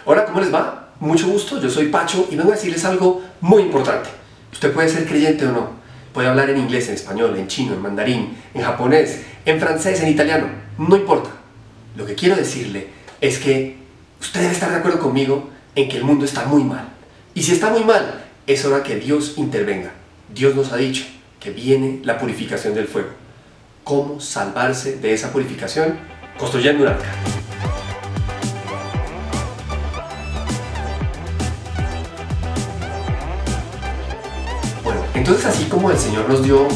Hola, ¿cómo les va? Mucho gusto, yo soy Pacho y vengo a decirles algo muy importante. Usted puede ser creyente o no, puede hablar en inglés, en español, en chino, en mandarín, en japonés, en francés, en italiano, no importa. Lo que quiero decirle es que usted debe estar de acuerdo conmigo en que el mundo está muy mal. Y si está muy mal, es hora que Dios intervenga. Dios nos ha dicho que viene la purificación del fuego. ¿Cómo salvarse de esa purificación? Construyendo un arca. Bueno, entonces así como el Señor nos dio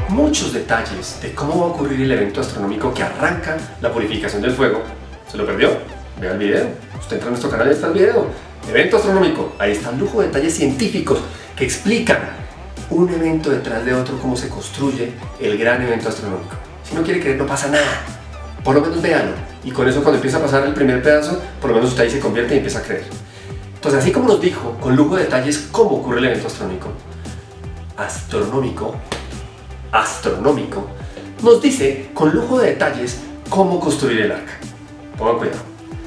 muchos detalles de cómo va a ocurrir el evento astronómico que arranca la purificación del fuego, ¿se lo perdió? Vea el video. Usted entra a nuestro canal y está el video. Evento astronómico. Ahí está un lujo de detalles científicos que explican un evento detrás de otro, cómo se construye el gran evento astronómico. Si no quiere creer, no pasa nada. Por lo menos véalo. Y con eso, cuando empieza a pasar el primer pedazo, por lo menos usted ahí se convierte y empieza a creer. Entonces, así como nos dijo con lujo de detalles cómo ocurre el evento astronómico, nos dice con lujo de detalles cómo construir el arca. Pongan cuidado.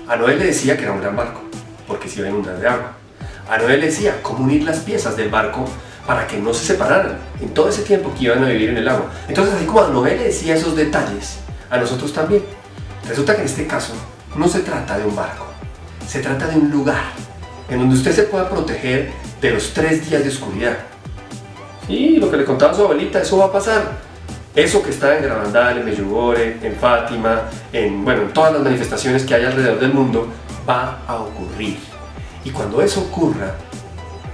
A Noé le decía que era un gran barco, porque se iba a inundar de agua. A Noé le decía cómo unir las piezas del barco para que no se separaran en todo ese tiempo que iban a vivir en el agua. Entonces, así como a Noé le decía esos detalles, a nosotros también. Resulta que en este caso no se trata de un barco, se trata de un lugar en donde usted se pueda proteger de los 3 días de oscuridad. Sí, lo que le contaba su abuelita, eso va a pasar. Eso que está en Garabandal, en Medjugorje, en Fátima, en todas las manifestaciones que hay alrededor del mundo, va a ocurrir. Y cuando eso ocurra,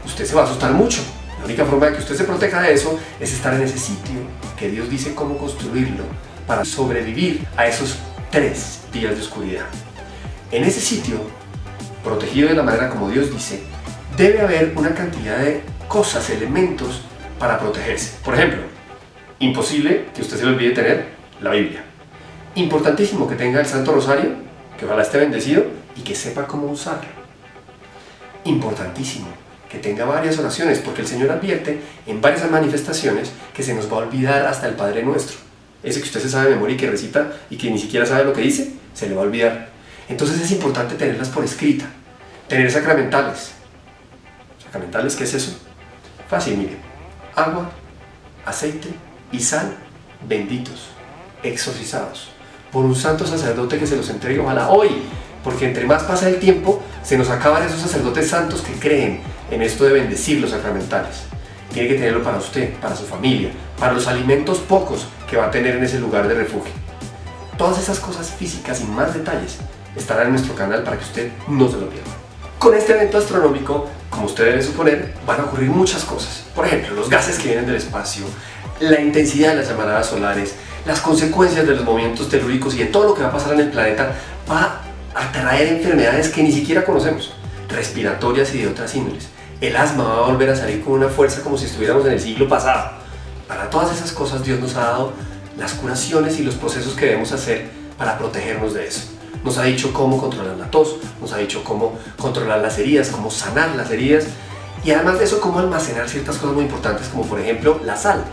usted se va a asustar mucho. La única forma de que usted se proteja de eso es estar en ese sitio que Dios dice cómo construirlo para sobrevivir a esos 3 días de oscuridad. En ese sitio, protegido de la manera como Dios dice, debe haber una cantidad de cosas, elementos para protegerse. Por ejemplo, imposible que usted se le olvide tener la Biblia. Importantísimo que tenga el Santo Rosario, que ojalá esté bendecido y que sepa cómo usarlo. Importantísimo que tenga varias oraciones, porque el Señor advierte en varias manifestaciones que se nos va a olvidar hasta el Padre Nuestro. Ese que usted se sabe de memoria y que recita y que ni siquiera sabe lo que dice, se le va a olvidar. Entonces es importante tenerlas por escrita. Tener sacramentales. ¿Sacramentales qué es eso? Fácil, mire. Agua, aceite y sal benditos, exorcizados por un santo sacerdote que se los entregue ojalá hoy, porque entre más pasa el tiempo se nos acaban esos sacerdotes santos que creen en esto de bendecir los sacramentales. Tiene que tenerlo para usted, para su familia, para los alimentos pocos que va a tener en ese lugar de refugio. Todas esas cosas físicas y más detalles estarán en nuestro canal para que usted no se lo pierda. Con este evento astronómico, como usted debe suponer, van a ocurrir muchas cosas. Por ejemplo, los gases que vienen del espacio, la intensidad de las llamaradas solares, las consecuencias de los movimientos telúricos y de todo lo que va a pasar en el planeta va a traer enfermedades que ni siquiera conocemos, respiratorias y de otras índoles. El asma va a volver a salir con una fuerza como si estuviéramos en el siglo pasado. Para todas esas cosas Dios nos ha dado las curaciones y los procesos que debemos hacer para protegernos de eso. Nos ha dicho cómo controlar la tos, nos ha dicho cómo controlar las heridas, cómo sanar las heridas y además de eso cómo almacenar ciertas cosas muy importantes como por ejemplo la sal.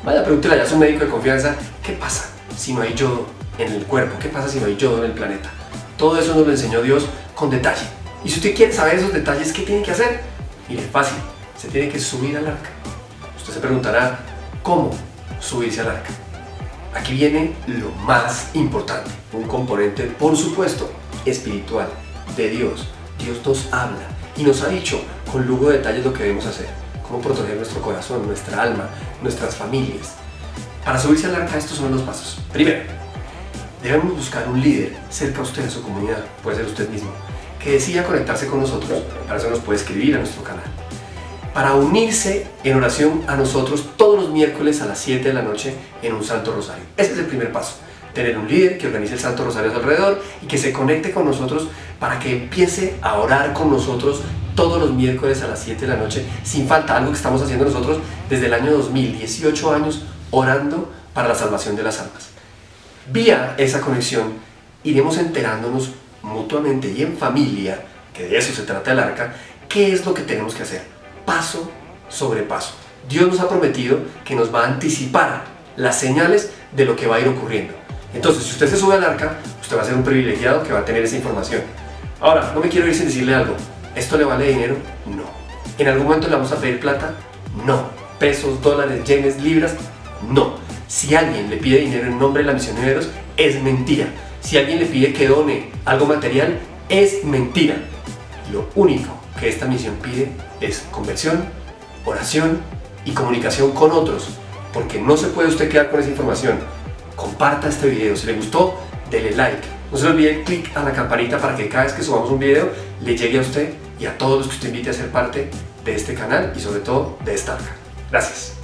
Vaya, pregúntele allá a su médico de confianza, ¿qué pasa si no hay yodo en el cuerpo? ¿Qué pasa si no hay yodo en el planeta? Todo eso nos lo enseñó Dios con detalle. Y si usted quiere saber esos detalles, ¿qué tiene que hacer? Mire, fácil, se tiene que subir al arca. Usted se preguntará, ¿cómo subirse al arca? Aquí viene lo más importante, un componente, por supuesto, espiritual, de Dios. Dios nos habla y nos ha dicho con lujo de detalles lo que debemos hacer, cómo proteger nuestro corazón, nuestra alma, nuestras familias. Para subirse al arca, estos son los pasos. Primero, debemos buscar un líder cerca a usted en su comunidad, puede ser usted mismo, que decida conectarse con nosotros. Para eso nos puede escribir a nuestro canal. Para unirse en oración a nosotros todos los miércoles a las 7 de la noche en un Santo Rosario. Ese es el primer paso. Tener un líder que organice el Santo Rosario a su alrededor y que se conecte con nosotros para que empiece a orar con nosotros todos los miércoles a las 7 de la noche sin falta. Algo que estamos haciendo nosotros desde el año 2000, 18 años orando para la salvación de las almas. Vía esa conexión iremos enterándonos mutuamente y en familia, que de eso se trata el arca, qué es lo que tenemos que hacer. Paso sobre paso. Dios nos ha prometido que nos va a anticipar las señales de lo que va a ir ocurriendo. Entonces, si usted se sube al arca, usted va a ser un privilegiado que va a tener esa información. Ahora, no me quiero ir sin decirle algo. ¿Esto le vale dinero? No. ¿En algún momento le vamos a pedir plata? No. ¿Pesos, dólares, yenes, libras? No. Si alguien le pide dinero en nombre de la misión Niveros, es mentira. Si alguien le pide que done algo material, es mentira. Lo único que esta misión pide es conversión, oración y comunicación con otros, porque no se puede usted quedar con esa información. Comparta este video, si le gustó, dele like. No se le olvide clic a la campanita para que cada vez que subamos un video le llegue a usted y a todos los que usted invite a ser parte de este canal y sobre todo de esta arca. Gracias.